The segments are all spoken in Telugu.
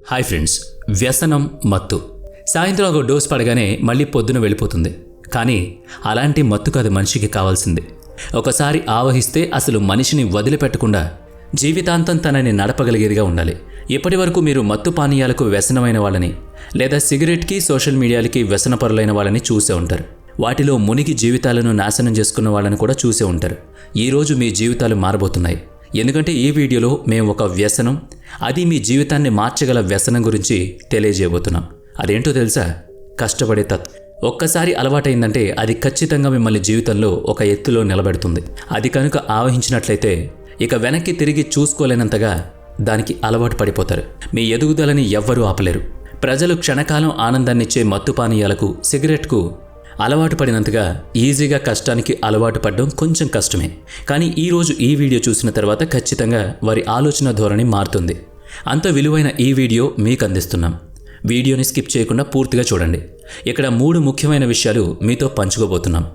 హాయ్ ఫ్రెండ్స్, వ్యసనం మత్తు సాయంత్రం ఒక డోస్ పడగానే మళ్ళీ పొద్దున వెళ్ళిపోతుంది. కానీ అలాంటి మత్తు కాదు మనిషికి కావాల్సింది. ఒకసారి ఆవహిస్తే అసలు మనిషిని వదిలిపెట్టకుండా జీవితాంతం తనని నడపగలిగేదిగా ఉండాలి. ఇప్పటి వరకు మీరు మత్తు పానీయాలకు వ్యసనమైన వాళ్ళని లేదా సిగరెట్కి సోషల్ మీడియాలకి వ్యసనపరులైన వాళ్ళని చూసే ఉంటారు. వాటిలో మునిగి జీవితాలను నాశనం చేసుకున్న వాళ్ళని కూడా చూసే ఉంటారు. ఈరోజు మీ జీవితాలు మారబోతున్నాయి. ఎందుకంటే ఈ వీడియోలో మేము ఒక వ్యసనం, అది మీ జీవితాన్ని మార్చగల వ్యసనం గురించి తెలియజేయబోతున్నాం. అదేంటో తెలుసా? కష్టపడే తత్వం. ఒక్కసారి అలవాటైందంటే అది ఖచ్చితంగా మిమ్మల్ని జీవితంలో ఒక ఎత్తులో నిలబెడుతుంది. అది కనుక ఆవహించినట్లయితే ఇక వెనక్కి తిరిగి చూసుకోలేనంతగా దానికి అలవాటు పడిపోతారు. మీ ఎదుగుదలని ఎవ్వరూ ఆపలేరు. ప్రజలు క్షణకాలం ఆనందాన్నిచ్చే మత్తు పానీయాలకు, సిగరెట్కు అలవాటు పడినంతగా ఈజీగా కష్టానికి అలవాటు పడడం కొంచెం కష్టమే. కానీ ఈరోజు ఈ వీడియో చూసిన తర్వాత ఖచ్చితంగా వారి ఆలోచన ధోరణి మారుతుంది. అంత విలువైన ఈ వీడియో మీకు అందిస్తున్నాం. వీడియోని స్కిప్ చేయకుండా పూర్తిగా చూడండి. ఇక్కడ 3 ముఖ్యమైన విషయాలు మీతో పంచుకోబోతున్నాం.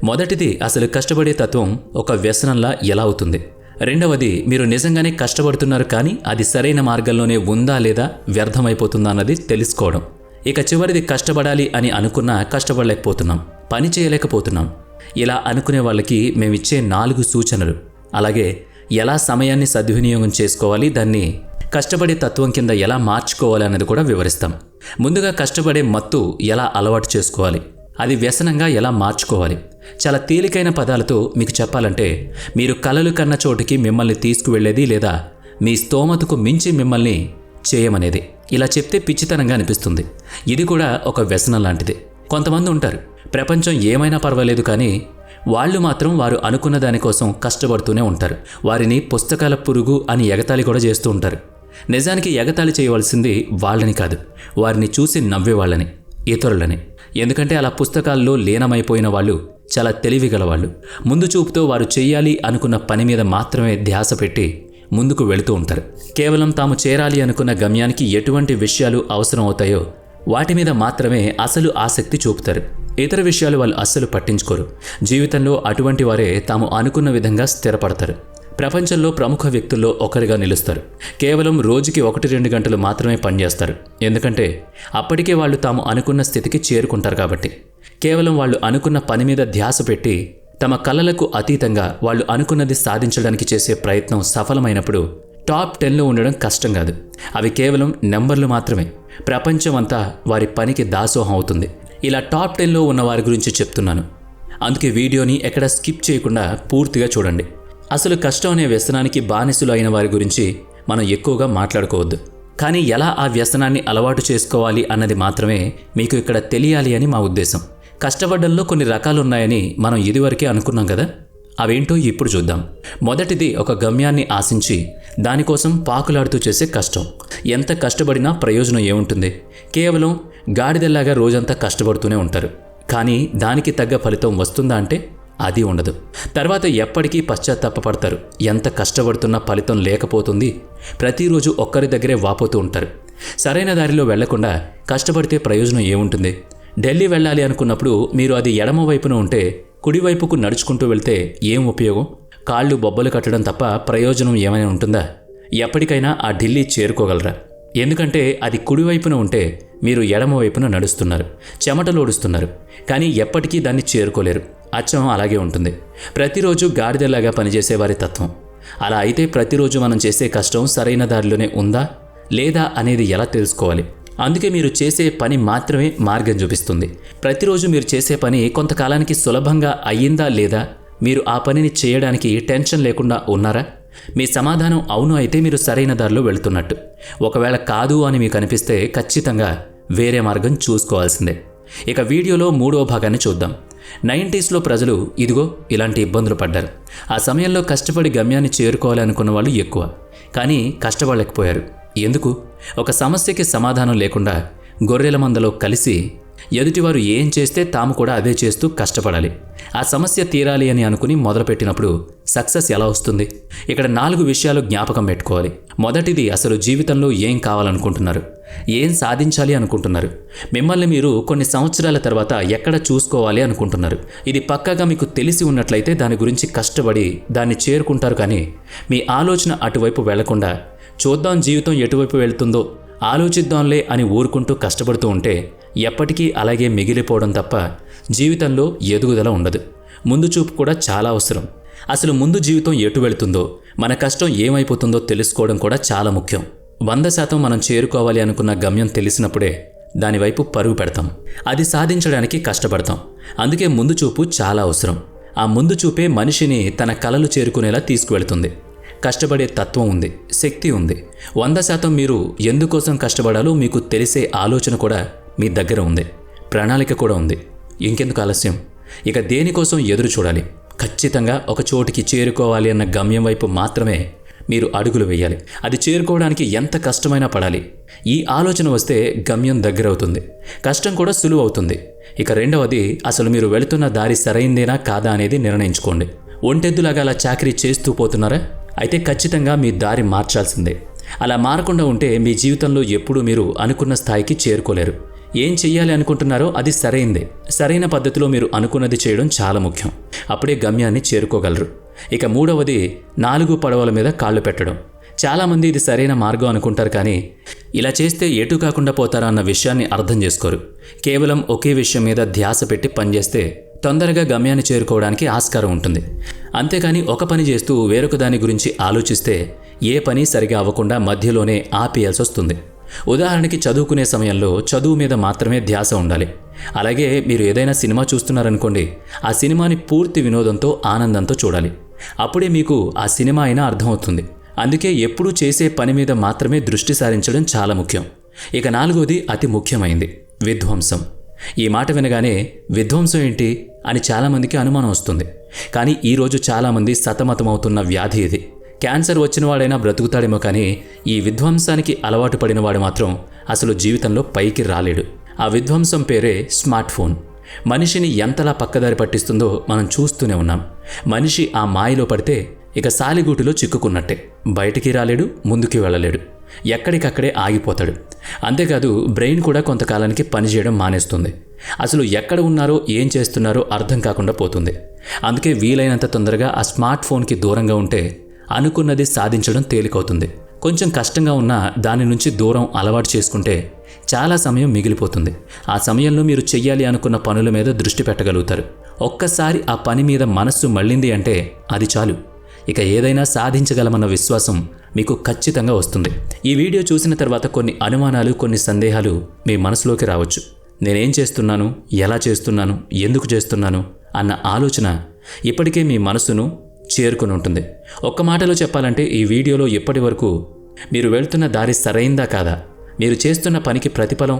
మొదటిది, అసలు కష్టపడే తత్వం ఒక వ్యసనంలా ఎలా అవుతుంది. రెండవది, మీరు నిజంగానే కష్టపడుతున్నారు కానీ అది సరైన మార్గంలోనే ఉందా లేదా వ్యర్థమైపోతుందా అన్నది తెలుసుకోవడం. ఇక చివరిది, కష్టపడాలి అని అనుకున్నా కష్టపడలేకపోతున్నాం, పని చేయలేకపోతున్నాం. ఇలా అనుకునే వాళ్ళకి మేమిచ్చే 4 సూచనలు, అలాగే ఎలా సమయాన్ని సద్వినియోగం చేసుకోవాలి, దాన్ని కష్టపడే తత్వం కింద ఎలా మార్చుకోవాలి అన్నది కూడా వివరిస్తాం. ముందుగా కష్టపడే మత్తు ఎలా అలవాటు చేసుకోవాలి, అది వ్యసనంగా ఎలా మార్చుకోవాలి. చాలా తేలికైన పదాలతో మీకు చెప్పాలంటే, మీరు కలలు కన్న చోటికి మిమ్మల్ని తీసుకువెళ్ళేది లేదా మీ స్తోమతకు మించి మిమ్మల్ని చేయమనేది. ఇలా చెప్తే పిచ్చితనంగా అనిపిస్తుంది. ఇది కూడా ఒక వ్యసనం లాంటిది. కొంతమంది ఉంటారు, ప్రపంచం ఏమైనా పర్వాలేదు కానీ వాళ్ళు మాత్రం వారు అనుకున్న దానికోసం కష్టపడుతూనే ఉంటారు. వారిని పుస్తకాల పురుగు అని ఎగతాళి కూడా చేస్తూ ఉంటారు. నిజానికి ఎగతాళి చేయవలసింది వాళ్ళని కాదు, వారిని చూసి నవ్వేవాళ్ళని, ఇతరులని. ఎందుకంటే అలా పుస్తకాల్లో లీనమైపోయిన వాళ్ళు చాలా తెలివిగల వాళ్ళు. ముందు చూపుతో వారు చెయ్యాలి అనుకున్న పని మీద మాత్రమే ధ్యాస పెట్టి ముందుకు వెళుతూ ఉంటారు. కేవలం తాము చేరాలి అనుకున్న గమ్యానికి ఎటువంటి విషయాలు అవసరం అవుతాయో వాటి మీద మాత్రమే అసలు ఆసక్తి చూపుతారు. ఇతర విషయాలు వాళ్ళు అస్సలు పట్టించుకోరు. జీవితంలో అటువంటి వారే తాము అనుకున్న విధంగా స్థిరపడతారు. ప్రపంచంలో ప్రముఖ వ్యక్తుల్లో ఒకరిగా నిలుస్తారు. కేవలం రోజుకి 1-2 గంటలు మాత్రమే పనిచేస్తారు. ఎందుకంటే అప్పటికే వాళ్ళు తాము అనుకున్న స్థితికి చేరుకుంటారు కాబట్టి. కేవలం వాళ్ళు అనుకున్న పని మీద ధ్యాస పెట్టి తమ కలలకు అతీతంగా వాళ్ళు అనుకున్నది సాధించడానికి చేసే ప్రయత్నం సఫలమైనప్పుడు టాప్ 10లో ఉండడం కష్టం కాదు. అవి కేవలం నెంబర్లు మాత్రమే. ప్రపంచం అంతా వారి పనికి దాసోహం అవుతుంది. ఇలా టాప్ 10లో ఉన్న వారి గురించి చెప్తున్నాను. అందుకే వీడియోని ఎక్కడ స్కిప్ చేయకుండా పూర్తిగా చూడండి. అసలు కష్టం అనే వ్యసనానికి బానిసలు అయిన వారి గురించి మనం ఎక్కువగా మాట్లాడుకోవద్దు. కానీ ఎలా ఆ వ్యసనాన్ని అలవాటు చేసుకోవాలి అన్నది మాత్రమే మీకు ఇక్కడ తెలియాలి అని మా ఉద్దేశం. కష్టపడ్డంలో కొన్ని రకాలున్నాయని మనం ఇదివరకే అనుకున్నాం కదా, అవేంటో ఇప్పుడు చూద్దాం. మొదటిది, ఒక గమ్యాన్ని ఆశించి దానికోసం పాకులాడుతూ చేసే కష్టం. ఎంత కష్టపడినా ప్రయోజనం ఏముంటుంది? కేవలం గాడిదల్లాగా రోజంతా కష్టపడుతూనే ఉంటారు. కానీ దానికి తగ్గ ఫలితం వస్తుందా అంటే అది ఉండదు. తర్వాత ఎప్పటికీ పశ్చాత్తాపపడతారు. ఎంత కష్టపడుతున్నా ఫలితం లేకపోతుంది. ప్రతిరోజు ఒక్కరి దగ్గరే వాపోతూ ఉంటారు. సరైన దారిలో వెళ్లకుండా కష్టపడితే ప్రయోజనం ఏముంటుంది? ఢిల్లీ వెళ్ళాలి అనుకున్నప్పుడు మీరు అది ఎడమ వైపున ఉంటే కుడివైపుకు నడుచుకుంటూ వెళ్తే ఏం ఉపయోగం? కాళ్ళు బొబ్బలు కట్టడం తప్ప ప్రయోజనం ఏమైనా ఉంటుందా? ఎప్పటికైనా ఆ ఢిల్లీ చేరుకోగలరా? ఎందుకంటే అది కుడివైపున ఉంటే మీరు ఎడమ వైపున నడుస్తున్నారు, చెమటలోడుస్తున్నారు, కానీ ఎప్పటికీ దాన్ని చేరుకోలేరు. అచ్చం అలాగే ఉంటుంది. ప్రతిరోజు గాడిదలాగా పనిచేసే వారి తత్వం. అలా అయితే ప్రతిరోజు మనం చేసే కష్టం సరైన దారిలోనే ఉందా లేదా అనేది ఎలా తెలుసుకోవాలి? అందుకే మీరు చేసే పని మాత్రమే మార్గం చూపిస్తుంది. ప్రతిరోజు మీరు చేసే పని కొంతకాలానికి సులభంగా అయ్యిందా లేదా, మీరు ఆ పనిని చేయడానికి టెన్షన్ లేకుండా ఉన్నారా? మీ సమాధానం అవును అయితే మీరు సరైన దారిలో వెళ్తున్నట్టు. ఒకవేళ కాదు అని మీకు అనిపిస్తే ఖచ్చితంగా వేరే మార్గం చూసుకోవాల్సిందే. ఇక వీడియోలో 3వ భాగాన్ని చూద్దాం. 90sలో ప్రజలు ఇదిగో ఇలాంటి ఇబ్బందులు పడ్డారు. ఆ సమయంలో కష్టపడి గమ్యాన్ని చేరుకోవాలనుకున్న వాళ్ళు ఎక్కువ, కానీ కష్టపడలేకపోయారు. ఎందుకు? ఒక సమస్యకి సమాధానం లేకుండా గొర్రెల మందలో కలిసి ఎదుటివారు ఏం చేస్తే తాము కూడా అదే చేస్తూ కష్టపడాలి. ఆ సమస్య తీరాలి అని అనుకుని మొదలుపెట్టినప్పుడు సక్సెస్ ఎలా వస్తుంది? ఇక్కడ 4 విషయాలు జ్ఞాపకం పెట్టుకోవాలి. మొదటిది, అసలు జీవితంలో ఏం కావాలనుకుంటున్నారు? ఏం సాధించాలి అనుకుంటున్నారు? మిమ్మల్ని మీరు కొన్ని సంవత్సరాల తర్వాత ఎక్కడ చూసుకోవాలి అనుకుంటున్నారు? ఇది పక్కాగా మీకు తెలిసి ఉన్నట్లయితే దాని గురించి కష్టపడి దాన్ని చేరుకుంటారు. కానీ మీ ఆలోచన అటువైపు వెళ్లకుండా చూద్దాం జీవితం ఎటువైపు వెళ్తుందో ఆలోచిద్దాంలే అని ఊరుకుంటూ కష్టపడుతూ ఉంటే ఎప్పటికీ అలాగే మిగిలిపోవడం తప్ప జీవితంలో ఎదుగుదల ఉండదు. ముందు చూపు కూడా చాలా అవసరం. అసలు ముందు జీవితం ఎటు వెళుతుందో, మన కష్టం ఏమైపోతుందో తెలుసుకోవడం కూడా చాలా ముఖ్యం. 100% మనం చేరుకోవాలి అనుకున్న గమ్యం తెలిసినప్పుడే దానివైపు పరుగు పెడతాం. అది సాధించడానికి కష్టపడతాం. అందుకే ముందు చూపు చాలా అవసరం. ఆ ముందు చూపే మనిషిని తన కలలు చేరుకునేలా తీసుకువెళ్తుంది. కష్టపడే తత్వం ఉంది, శక్తి ఉంది. 100% మీరు ఎందుకోసం కష్టపడాలో మీకు తెలిసే ఆలోచన కూడా మీ దగ్గర ఉంది, ప్రణాళిక కూడా ఉంది. ఇంకెందుకు ఆలస్యం? ఇక దేనికోసం ఎదురు చూడాలి? ఖచ్చితంగా ఒక చోటికి చేరుకోవాలి అన్న గమ్యం వైపు మాత్రమే మీరు అడుగులు వేయాలి. అది చేరుకోవడానికి ఎంత కష్టమైనా పడాలి. ఈ ఆలోచన వస్తే గమ్యం దగ్గరవుతుంది, కష్టం కూడా సులువు అవుతుంది. ఇక రెండవది, అసలు మీరు వెళుతున్న దారి సరైందేనా కాదా అనేది నిర్ణయించుకోండి. ఒంటెద్దులాగా అలా చాకరీ చేస్తూ పోతున్నారా? అయితే ఖచ్చితంగా మీ దారి మార్చాల్సిందే. అలా మారకుండా ఉంటే మీ జీవితంలో ఎప్పుడూ మీరు అనుకున్న స్థాయికి చేరుకోలేరు. ఏం చెయ్యాలి అనుకుంటున్నారో అది సరైందే. సరైన పద్ధతిలో మీరు అనుకున్నది చేయడం చాలా ముఖ్యం. అప్పుడే గమ్యాన్ని చేరుకోగలరు. ఇక మూడవది, 4 పడవల మీద కాళ్ళు పెట్టడం. చాలామంది ఇది సరైన మార్గం అనుకుంటారు, కానీ ఇలా చేస్తే ఎటు కాకుండా పోతారా అన్న విషయాన్ని అర్థం చేసుకోరు. కేవలం ఒకే విషయం మీద ధ్యాస పెట్టి పనిచేస్తే తొందరగా గమ్యాన్ని చేరుకోవడానికి ఆస్కారం ఉంటుంది. అంతేకాని ఒక పని చేస్తూ వేరొక దాని గురించి ఆలోచిస్తే ఏ పని సరిగా అవ్వకుండా మధ్యలోనే ఆపేయాల్సి వస్తుంది. ఉదాహరణకి చదువుకునే సమయంలో చదువు మీద మాత్రమే ధ్యాస ఉండాలి. అలాగే మీరు ఏదైనా సినిమా చూస్తున్నారనుకోండి, ఆ సినిమాని పూర్తి వినోదంతో, ఆనందంతో చూడాలి. అప్పుడే మీకు ఆ సినిమా అయినా అర్థమవుతుంది. అందుకే ఎప్పుడూ చేసే పని మీద మాత్రమే దృష్టి సారించడం చాలా ముఖ్యం. ఇక 4వది అతి ముఖ్యమైంది, విధ్వంసం. ఈ మాట వినగానే విధ్వంసం ఏంటి అని చాలామందికి అనుమానం వస్తుంది. కానీ ఈరోజు చాలామంది సతమతమవుతున్న వ్యాధి ఇది. క్యాన్సర్ వచ్చినవాడైనా బ్రతుకుతాడేమో, కానీ ఈ విధ్వంసానికి అలవాటు పడినవాడు మాత్రం అసలు జీవితంలో పైకి రాలేడు. ఆ విధ్వంసం పేరే స్మార్ట్ ఫోన్. మనిషిని ఎంతలా పక్కదారి పట్టిస్తుందో మనం చూస్తూనే ఉన్నాం. మనిషి ఆ మాయలో పడితే ఇక సాలిగూటిలో చిక్కుకున్నట్టే. బయటికి రాలేడు, ముందుకి వెళ్ళలేడు, ఎక్కడికక్కడే ఆగిపోతాడు. అంతేకాదు బ్రెయిన్ కూడా కొంతకాలానికి పనిచేయడం మానేస్తుంది. అసలు ఎక్కడ ఉన్నారో, ఏం చేస్తున్నారో అర్థం కాకుండా పోతుంది. అందుకే వీలైనంత తొందరగా ఆ స్మార్ట్ ఫోన్కి దూరంగా ఉంటే అనుకున్నది సాధించడం తేలికవుతుంది. కొంచెం కష్టంగా ఉన్నా దాని నుంచి దూరం అలవాటు చేసుకుంటే చాలా సమయం మిగిలిపోతుంది. ఆ సమయంలో మీరు చెయ్యాలి అనుకున్న పనుల మీద దృష్టి పెట్టగలుగుతారు. ఒక్కసారి ఆ పని మీద మనస్సు మళ్ళింది అంటే అది చాలు. ఇక ఏదైనా సాధించగలమన్న విశ్వాసం మీకు ఖచ్చితంగా వస్తుంది. ఈ వీడియో చూసిన తర్వాత కొన్ని అనుమానాలు, కొన్ని సందేహాలు మీ మనసులోకి రావచ్చు. నేనేం చేస్తున్నాను, ఎలా చేస్తున్నాను, ఎందుకు చేస్తున్నాను అన్న ఆలోచన ఇప్పటికే మీ మనసును చేరుకుని ఉంటుంది. ఒక్క మాటలో చెప్పాలంటే ఈ వీడియోలో ఇప్పటి వరకు మీరు వెళ్తున్న దారి సరైందా కాదా, మీరు చేస్తున్న పనికి ప్రతిఫలం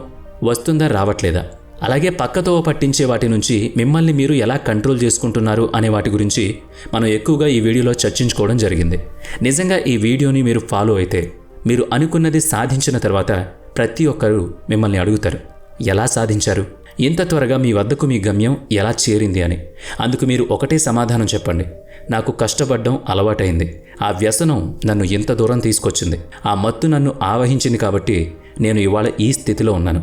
వస్తుందా రావట్లేదా, అలాగే పక్కతో పట్టించే వాటి నుంచి మిమ్మల్ని మీరు ఎలా కంట్రోల్ చేసుకుంటున్నారు అనే వాటి గురించి మనం ఎక్కువగా ఈ వీడియోలో చర్చించుకోవడం జరిగింది. నిజంగా ఈ వీడియోని మీరు ఫాలో అయితే మీరు అనుకున్నది సాధించిన తర్వాత ప్రతి ఒక్కరూ మిమ్మల్ని అడుగుతారు, ఎలా సాధించారు, ఇంత త్వరగా మీ వద్దకు మీ గమ్యం ఎలా చేరింది అని. అందుకు మీరు ఒకటే సమాధానం చెప్పండి, నాకు కష్టపడడం అలవాటైంది, ఆ వ్యసనం నన్ను ఇంత దూరం తీసుకొచ్చింది, ఆ మత్తు నన్ను ఆవహించింది కాబట్టి నేను ఇవాళ ఈ స్థితిలో ఉన్నాను.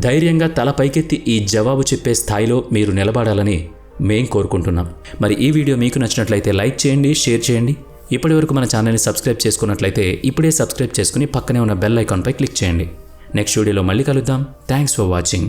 ధైర్యంగా తల పైకెత్తి ఈ జవాబు చెప్పే స్థాయిలో మీరు నిలబడాలని మేం కోరుకుంటున్నాం. మరి ఈ వీడియో మీకు నచ్చినట్లయితే లైక్ చేయండి, షేర్ చేయండి. ఇప్పటివరకు మన ఛానల్ని సబ్స్క్రైబ్ చేసుకున్నట్లయితే ఇప్పుడే సబ్స్క్రైబ్ చేసుకుని పక్కనే ఉన్న బెల్ ఐకాన్పై క్లిక్ చేయండి. నెక్స్ట్ వీడియోలో మళ్ళీ కలుద్దాం. Thanks for watching.